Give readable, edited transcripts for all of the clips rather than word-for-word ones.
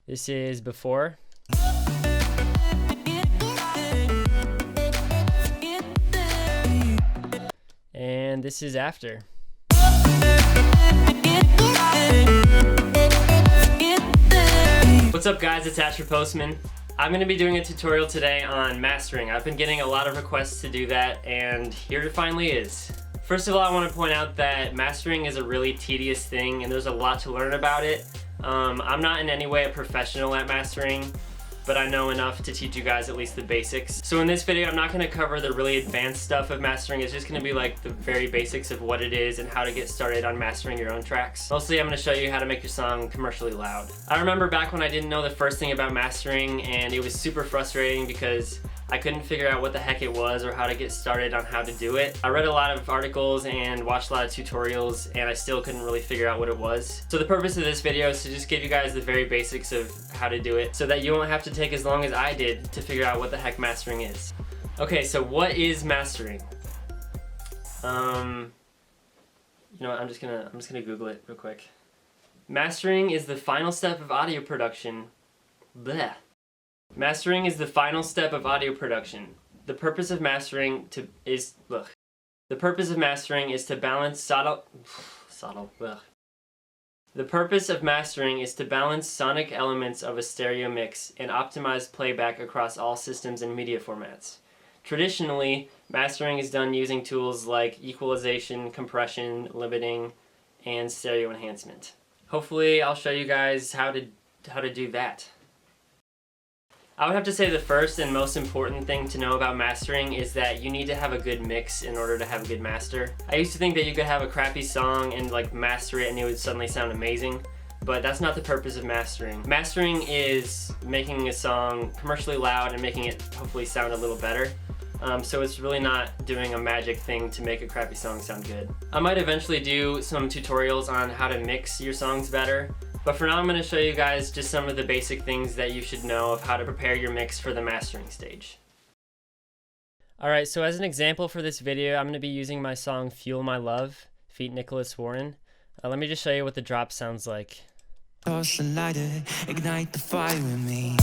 This is before. And this is after. What's up guys, it's Asher Postman. I'm going to be doing a tutorial today on mastering. I've been getting a lot of requests to do that, and here it finally is. First of all, I want to point out that mastering is a really tedious thing and there's a lot to learn about it. I'm not in any way a professional at mastering, but I know enough to teach you guys at least the basics. So in this video, I'm not going to cover the really advanced stuff of mastering. It's just going to be like the very basics of what it is and how to get started on mastering your own tracks. Mostly I'm going to show you how to make your song commercially loud. I remember back when I didn't know the first thing about mastering, and it was super frustrating because I couldn't figure out what the heck it was or how to get started on how to do it. I read a lot of articles and watched a lot of tutorials, and I still couldn't really figure out what it was. So the purpose of this video is to just give you guys the very basics of how to do it so that you won't have to take as long as I did to figure out what the heck mastering is. Okay, so what is mastering? You know what, I'm just gonna Google it real quick. Mastering is the final step of audio production. Bleh. Mastering is the final step of audio production. The purpose of mastering is to balance The purpose of mastering is to balance sonic elements of a stereo mix and optimize playback across all systems and media formats. Traditionally, mastering is done using tools like equalization, compression, limiting, and stereo enhancement. Hopefully, I'll show you guys how to do that. I would have to say the first and most important thing to know about mastering is that you need to have a good mix in order to have a good master. I used to think that you could have a crappy song and like master it and it would suddenly sound amazing, but that's not the purpose of mastering. Mastering is making a song commercially loud and making it hopefully sound a little better. So it's really not doing a magic thing to make a crappy song sound good. I might eventually do some tutorials on how to mix your songs better, but for now I'm going to show you guys just some of the basic things that you should know of how to prepare your mix for the mastering stage. Alright, so as an example for this video, I'm going to be using my song Fuel My Love, feat. Nicholas Warren. Let me just show you what the drop sounds like. Toss the lighter, ignite the fire in me.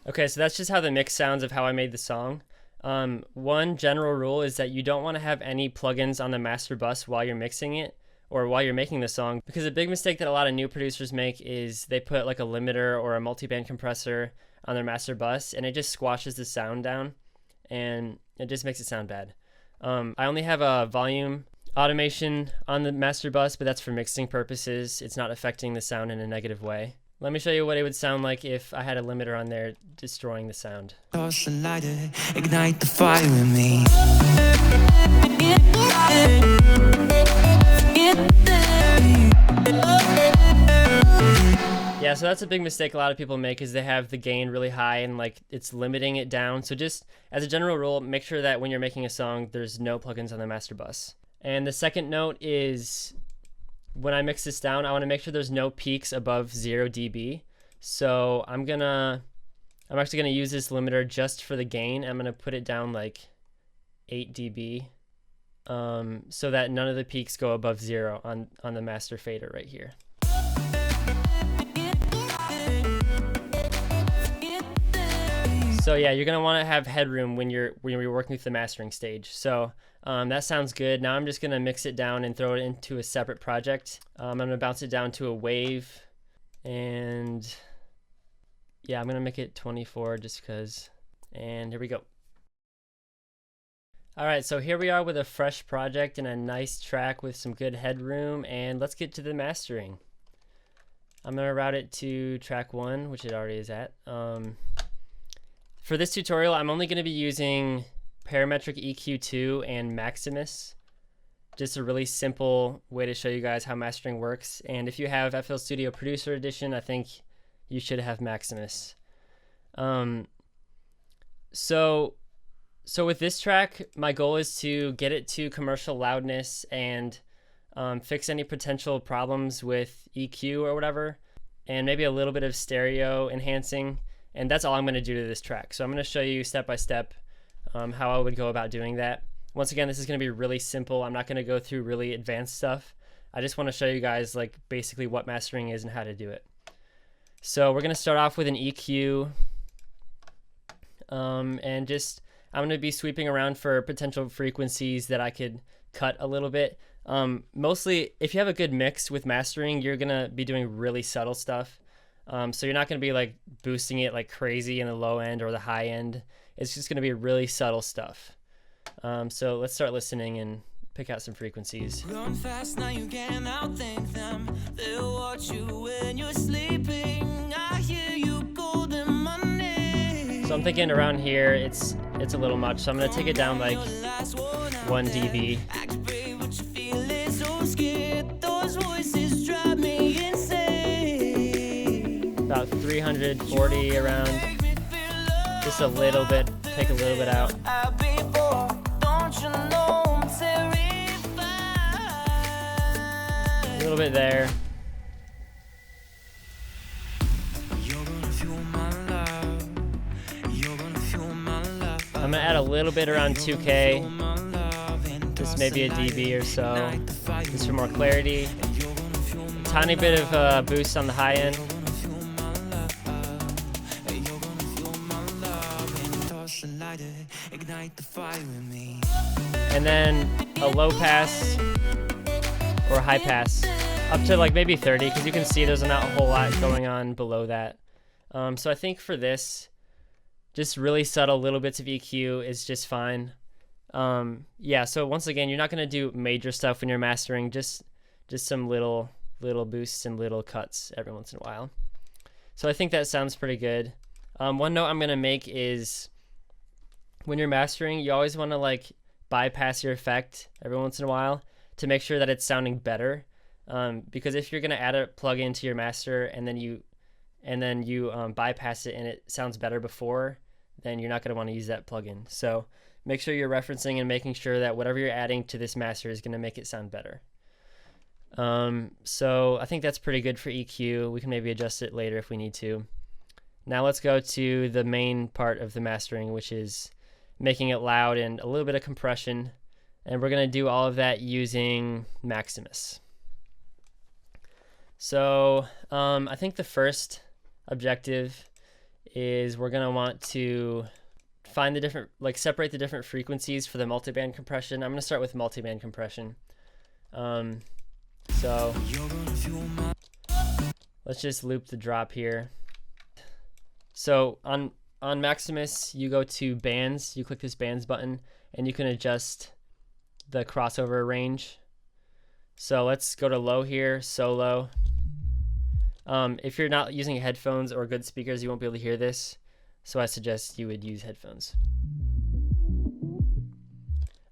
Okay, so that's just how the mix sounds of how I made the song. One general rule is that you don't want to have any plugins on the master bus while you're mixing it or while you're making the song, because a big mistake that a lot of new producers make is they put like a limiter or a multiband compressor on their master bus and it just squashes the sound down and it just makes it sound bad. I only have a volume automation on the master bus, but that's for mixing purposes. It's not affecting the sound in a negative way. Let me show you what it would sound like if I had a limiter on there destroying the sound. Toss the lighter, ignite the fire in me. Yeah, so that's a big mistake a lot of people make, is they have the gain really high and like it's limiting it down. So just as a general rule, make sure that when you're making a song, there's no plugins on the master bus. And the second note is, when I mix this down, I want to make sure there's no peaks above 0 dB. So I'm actually gonna use this limiter just for the gain. I'm gonna put it down like 8 dB, so that none of the peaks go above 0 on the master fader right here. So yeah, you're gonna want to have headroom when you're working with the mastering stage. So that sounds good. Now I'm just gonna mix it down and throw it into a separate project. I'm gonna bounce it down to a wave, and yeah, I'm gonna make it 24 just because. And here we go. All right, so here we are with a fresh project and a nice track with some good headroom, and let's get to the mastering. I'm gonna route it to track 1, which it already is at. For this tutorial, I'm only going to be using Parametric EQ2 and Maximus. Just a really simple way to show you guys how mastering works. And if you have FL Studio Producer Edition, I think you should have Maximus. So with this track, my goal is to get it to commercial loudness and fix any potential problems with EQ or whatever, and maybe a little bit of stereo enhancing. And that's all I'm going to do to this track. So I'm going to show you step by step how I would go about doing that. Once again, this is going to be really simple. I'm not going to go through really advanced stuff. I just want to show you guys like basically what mastering is and how to do it. So we're going to start off with an EQ, and just I'm going to be sweeping around for potential frequencies that I could cut a little bit. Mostly, if you have a good mix with mastering, you're going to be doing really subtle stuff. So you're not going to be like boosting it like crazy in the low end or the high end. It's just going to be really subtle stuff. So let's start listening and pick out some frequencies. Run fast, now you can't outthink them. They'll watch you when you're sleeping. I hear you golden money. So I'm thinking around here it's a little much, so I'm gonna take it down like 1 dB. Act brave, but you feel it so scared. Those voices drive me insane. About 340 around. Just a little bit, take a little bit out. A little bit there. I'm gonna add a little bit around 2K, just maybe a dB or so, just for more clarity. A tiny bit of a boost on the high end. And then a low pass or high pass up to like maybe 30, because you can see there's not a whole lot going on below that. So I think for this, just really subtle little bits of EQ is just fine. Yeah, so once again, you're not going to do major stuff when you're mastering, just some little boosts and little cuts every once in a while. So I think that sounds pretty good. One note I'm going to make is when you're mastering, you always want to like bypass your effect every once in a while to make sure that it's sounding better. Because if you're going to add a plugin to your master and then you bypass it and it sounds better before, then you're not going to want to use that plugin. So make sure you're referencing and making sure that whatever you're adding to this master is going to make it sound better. So I think that's pretty good for EQ. We can maybe adjust it later if we need to. Now let's go to the main part of the mastering, which is making it loud and a little bit of compression. And we're going to do all of that using Maximus. So I think the first objective is we're going to want to find the different, like separate the different frequencies for the multiband compression. I'm going to start with multiband compression. So let's just loop the drop here. So on Maximus, you go to bands, you click this bands button, and you can adjust the crossover range. So let's go to low here, solo. If you're not using headphones or good speakers, you won't be able to hear this. So I suggest you would use headphones.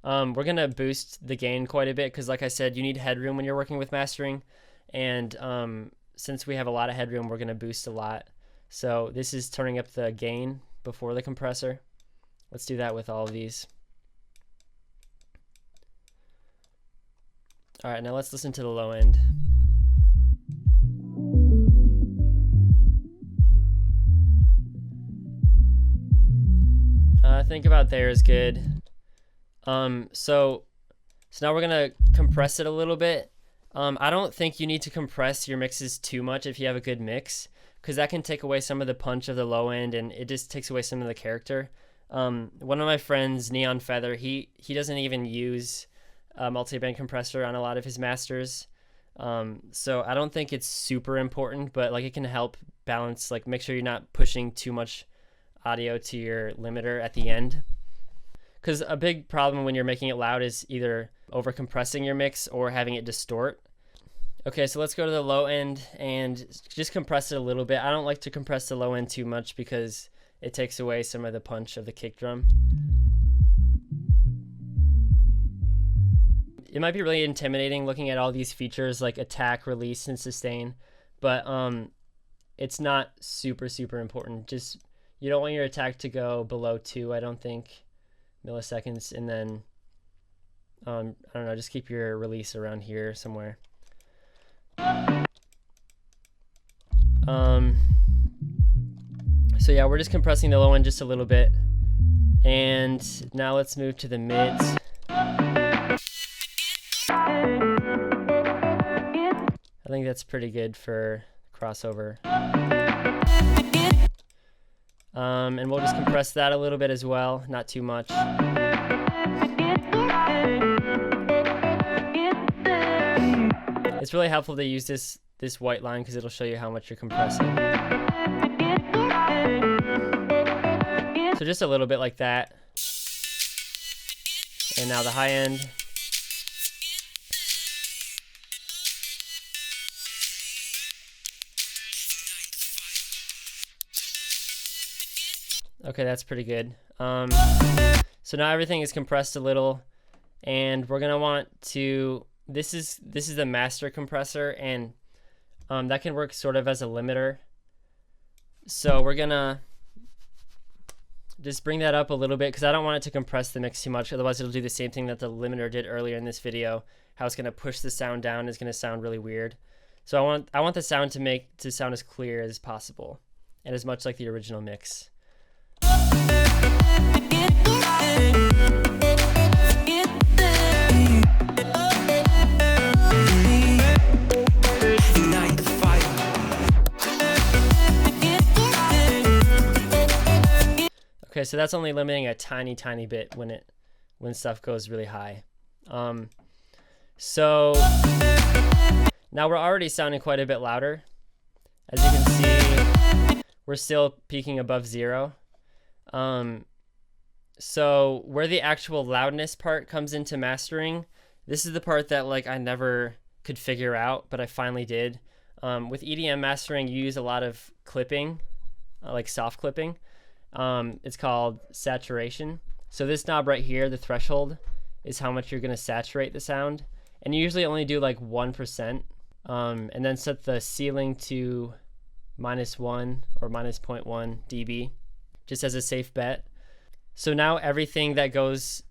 We're going to boost the gain quite a bit because, like I said, you need headroom when you're working with mastering. And since we have a lot of headroom, we're going to boost a lot. So this is turning up the gain before the compressor. Let's do that with all of these. All right, now let's listen to the low end. I think about there is good. So now we're gonna compress it a little bit. I don't think you need to compress your mixes too much if you have a good mix, because that can take away some of the punch of the low end and it just takes away some of the character. One of my friends, Neon Feather, he doesn't even use a multi-band compressor on a lot of his masters. So I don't think it's super important, but like it can help balance, like make sure you're not pushing too much audio to your limiter at the end. Because a big problem when you're making it loud is either over compressing your mix or having it distort. Okay, so let's go to the low end and just compress it a little bit. I don't like to compress the low end too much because it takes away some of the punch of the kick drum. It might be really intimidating looking at all these features like attack, release, and sustain, but it's not super important. Just you don't want your attack to go below 2, I don't think, milliseconds, and then I don't know, just keep your release around here somewhere. So yeah, we're just compressing the low end just a little bit. And now let's move to the mids. I think that's pretty good for crossover. And we'll just compress that a little bit as well, not too much. It's really helpful to use this white line because it'll show you how much you're compressing. So just a little bit like that. And now the high end. Okay, that's pretty good. So now everything is compressed a little, and we're gonna want to. This is the master compressor, and that can work sort of as a limiter. So we're gonna just bring that up a little bit because I don't want it to compress the mix too much. Otherwise, it'll do the same thing that the limiter did earlier in this video. How it's gonna push the sound down is gonna sound really weird. So I want the sound to sound as clear as possible and as much like the original mix. Okay, so that's only limiting a tiny bit when stuff goes really high. So now we're already sounding quite a bit louder. As you can see, we're still peaking above 0. So where the actual loudness part comes into mastering, this is the part that like I never could figure out, but I finally did. With EDM mastering, you use a lot of clipping, like soft clipping. It's called saturation. So this knob right here, the threshold, is how much you're going to saturate the sound. And you usually only do like 1%. And then set the ceiling to -1 or -0.1 dB, just as a safe bet. So now everything that goes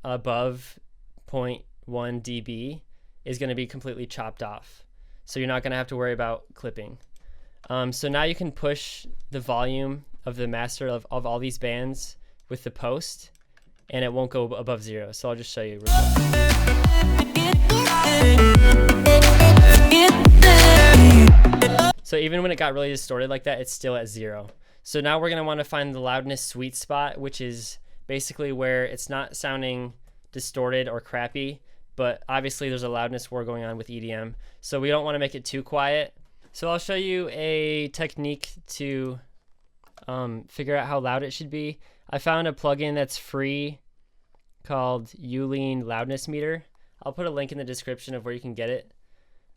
above 0.1 dB is going to be completely chopped off. So you're not going to have to worry about clipping. So now you can push the volume of the master of all these bands with the post, and it won't go above 0. So I'll just show you real quick. So even when it got really distorted like that, it's still at 0. So now we're going to want to find the loudness sweet spot, which is basically where it's not sounding distorted or crappy, but obviously there's a loudness war going on with EDM. So we don't want to make it too quiet. So I'll show you a technique to figure out how loud it should be. I found a plugin that's free called Ulean Loudness Meter. I'll put a link in the description of where you can get it.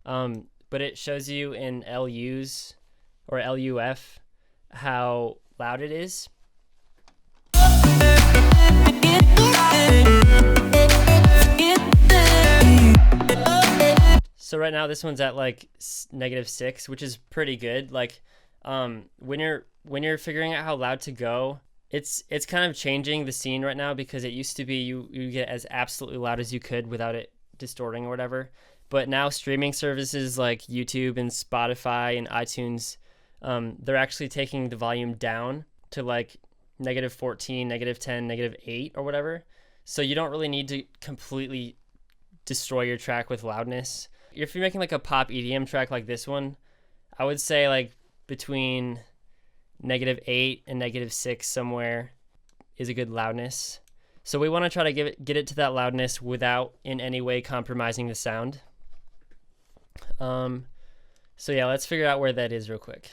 But it shows you in LUs or LUF how loud it is. So right now this one's at like -6, which is pretty good. Like when you're figuring out how loud to go, it's kind of changing the scene right now, because it used to be you get as absolutely loud as you could without it distorting or whatever. But now streaming services like YouTube and Spotify and iTunes, they're actually taking the volume down to like -14, -10, -8 or whatever. So you don't really need to completely destroy your track with loudness. If you're making like a pop EDM track like this one, I would say like between -8 and -6 somewhere is a good loudness. So we want to try to get it to that loudness without in any way compromising the sound. So yeah, let's figure out where that is real quick.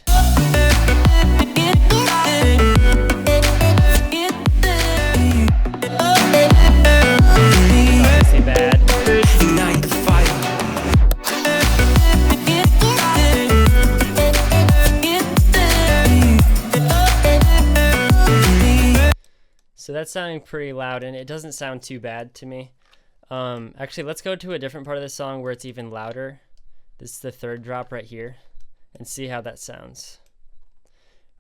Obviously bad. So that's sounding pretty loud, and it doesn't sound too bad to me. Actually, let's go to a different part of the song where it's even louder. This is the third drop right here, and see how that sounds.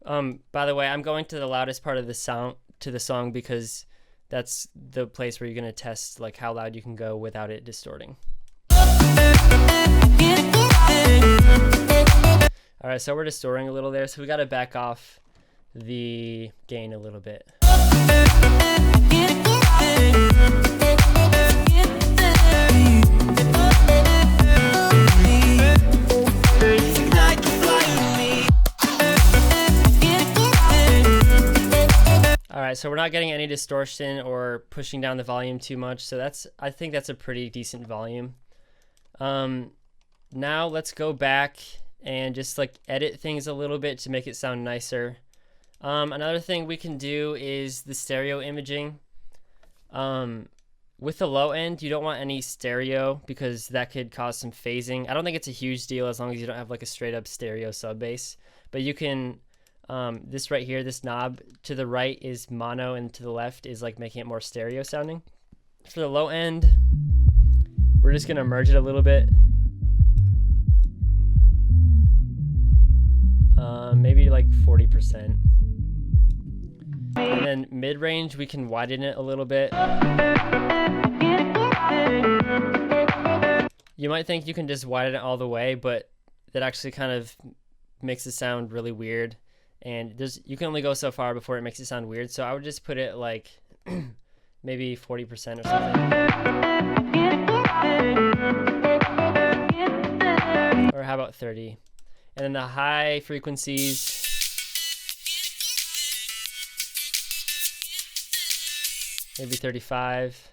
By the way, I'm going to the loudest part of the song because that's the place where you're going to test like how loud you can go without it distorting. All right, so we're distorting a little there, so we got to back off the gain a little bit. Alright, so we're not getting any distortion or pushing down the volume too much, so I think that's a pretty decent volume. Now let's go back and just like edit things a little bit to make it sound nicer. Another thing we can do is the stereo imaging. With the low end, you don't want any stereo because that could cause some phasing. I don't think it's a huge deal as long as you don't have like a straight up stereo sub bass, but you can this right here, this knob to the right is mono and to the left is like making it more stereo sounding. For the low end, we're just gonna merge it a little bit. Maybe like 40%. And then mid-range, we can widen it a little bit. You might think you can just widen it all the way, but that actually kind of makes it sound really weird. And you can only go so far before it makes it sound weird. So I would just put it like maybe 40% or something. Or how about 30? And then the high frequencies, maybe 35.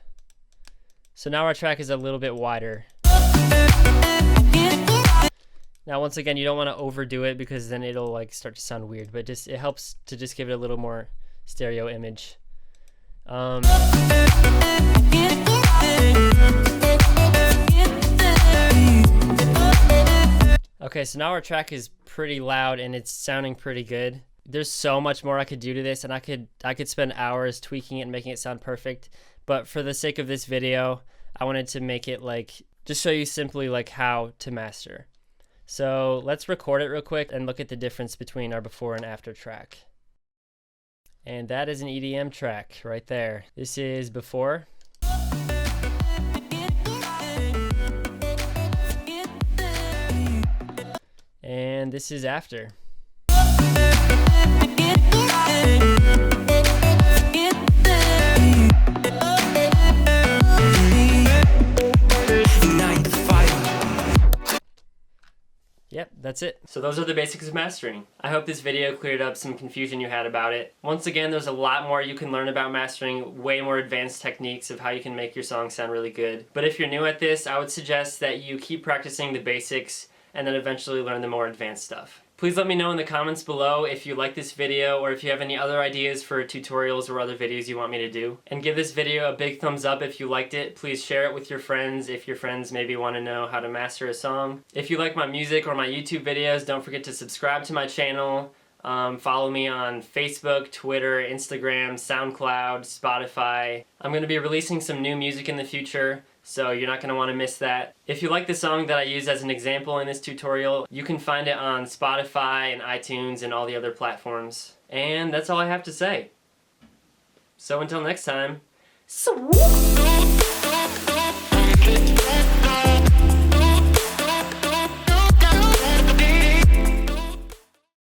So now our track is a little bit wider. Now once again, you don't want to overdo it because then it'll like start to sound weird, but it helps to just give it a little more stereo image. Okay, so now our track is pretty loud and it's sounding pretty good. There's so much more I could do to this, and I could spend hours tweaking it and making it sound perfect. But for the sake of this video, I wanted to make it like, just show you simply like how to master. So let's record it real quick and look at the difference between our before and after track. And that is an EDM track right there. This is before. And this is after. Yep, that's it. So those are the basics of mastering. I hope this video cleared up some confusion you had about it. Once again, there's a lot more you can learn about mastering, way more advanced techniques of how you can make your song sound really good. But if you're new at this, I would suggest that you keep practicing the basics and then eventually learn the more advanced stuff. Please let me know in the comments below if you like this video or if you have any other ideas for tutorials or other videos you want me to do. And give this video a big thumbs up if you liked it. Please share it with your friends if your friends maybe want to know how to master a song. If you like my music or my YouTube videos, don't forget to subscribe to my channel. Follow me on Facebook, Twitter, Instagram, SoundCloud, Spotify. I'm going to be releasing some new music in the future, so you're not going to want to miss that. If you like the song that I use as an example in this tutorial, you can find it on Spotify and iTunes and all the other platforms. And that's all I have to say. So until next time, swoop!